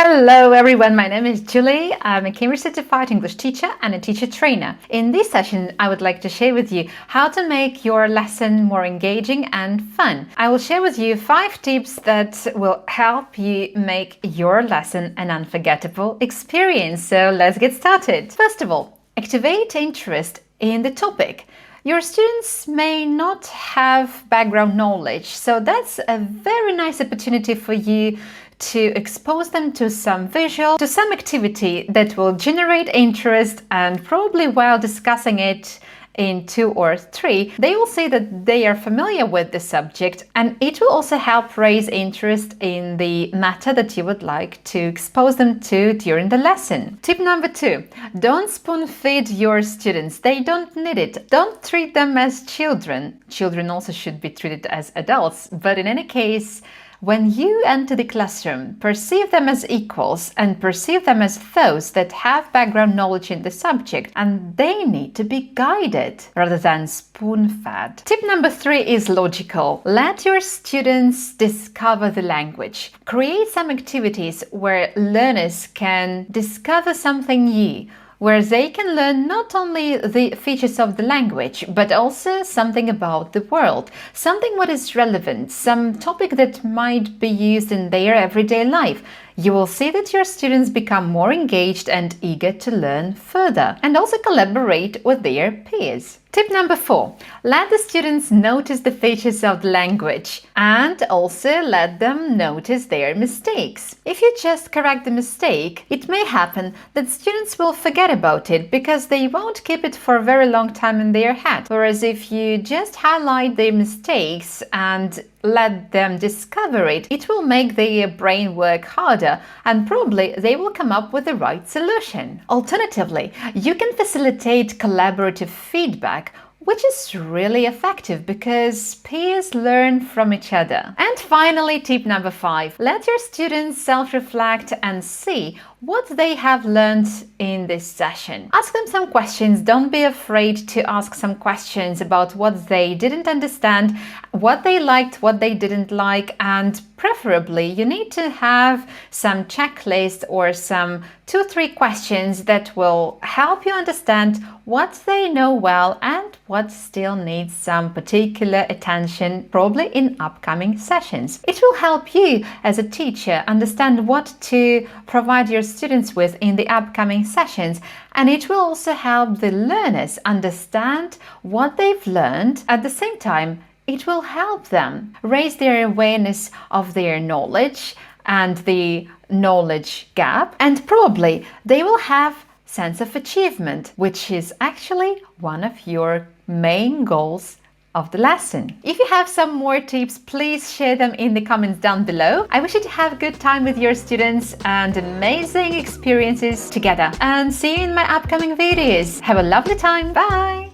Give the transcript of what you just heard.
Hello everyone, my name is Julie. I'm a Cambridge certified English teacher and a teacher trainer. In this session, I would like to share with you how to make your lesson more engaging and fun. I will share with you 5 tips that will help you make your lesson an unforgettable experience. So let's get started. First of all, activate interest in the topic. Your students may not have background knowledge, so that's a very nice opportunity for you to expose them to some visual, to some activity that will generate interest, and probably while discussing it in 2 or 3, they will say that they are familiar with the subject, and it will also help raise interest in the matter that you would like to expose them to during the lesson. Tip number 2, don't spoon feed your students. They don't need it. Don't treat them as children. Children also should be treated as adults, but in any case, when you enter the classroom, perceive them as equals and perceive them as those that have background knowledge in the subject, and they need to be guided rather than spoon-fed. Tip number 3 is logical. Let your students discover the language. Create some activities where learners can discover something new, where they can learn not only the features of the language, but also something about the world, something what is relevant, some topic that might be used in their everyday life. You will see that your students become more engaged and eager to learn further, and also collaborate with their peers. Tip number 4, let the students notice the features of the language and also let them notice their mistakes. If you just correct the mistake, it may happen that students will forget about it because they won't keep it for a very long time in their head. Whereas if you just highlight their mistakes and let them discover it, it will make their brain work harder and probably they will come up with the right solution. Alternatively, you can facilitate collaborative feedback, which is really effective because peers learn from each other. And finally, tip number 5, let your students self-reflect and see what they have learned in this session. Ask them some questions. Don't be afraid to ask some questions about what they didn't understand, what they liked, what they didn't like, and preferably you need to have some checklist or some 2-3 questions that will help you understand what they know well and what still needs some particular attention, probably in upcoming sessions. It will help you as a teacher understand what to provide your students with in the upcoming sessions, and it will also help the learners understand what they've learned. At the same time, it will help them raise their awareness of their knowledge and the knowledge gap, and probably they will have sense of achievement, which is actually one of your main goals of the lesson. If you have some more tips, please share them in the comments down below. I wish you to have a good time with your students and amazing experiences together, and see you in my upcoming videos. Have a lovely time. Bye!